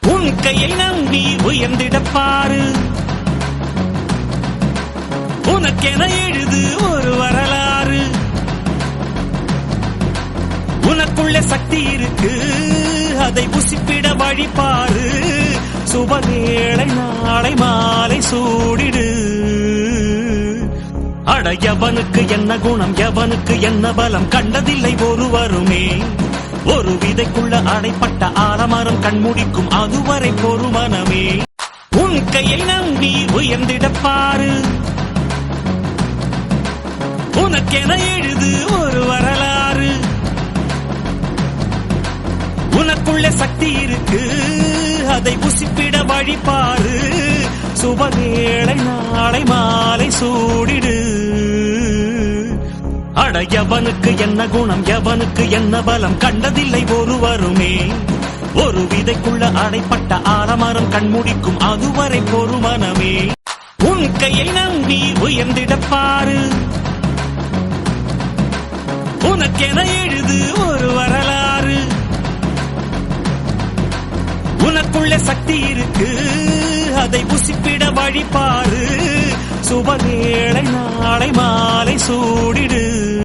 உன் கையை நம்பி உயர்ந்திடப் பாரு. உனக்கென எழுது ஒரு வரலாறு. உனக்குள்ள சக்தி இருக்கு, அதை புசிப்பிட வழிபாரு. சுபவேளை நாளை மாலை சூடிடு. அட எவனுக்கு என்ன குணம், எவனுக்கு என்ன பலம், கண்டதில்லை ஒருவருமே. ஒரு விதைக்குள்ள அடைப்பட்ட ஆலமரம் கண்முடிக்கும், அதுவரை பொறுமனமே. உன் கையை நம்பி உயர்ந்திடப் பாரு. உனக்கென எழுது ஒரு வரலாறு. உனக்குள்ள சக்தி இருக்கு, அதை புசிப்பிட வழிபாரு. சுபவேளை நாளை மாலை சூடிடு. அட எவனுக்கு என்ன குணம், எவனுக்கு என்ன பலம், கண்டதில்லை ஒருவருமே. ஒரு விதைக்குள்ள அடைப்பட்ட ஆலமரம் கண்முடிக்கும், அதுவரை பொறுமனமே. உன் கையை நம்பி உயர்ந்திடப் பாரு. உனக்கென எழுது ஒரு வரலாறு. உனக்குள்ள சக்தி இருக்கு, அதை புசிப்பிட வழிபாரு. சுபவேளை நாளை மாலை சூடிடு.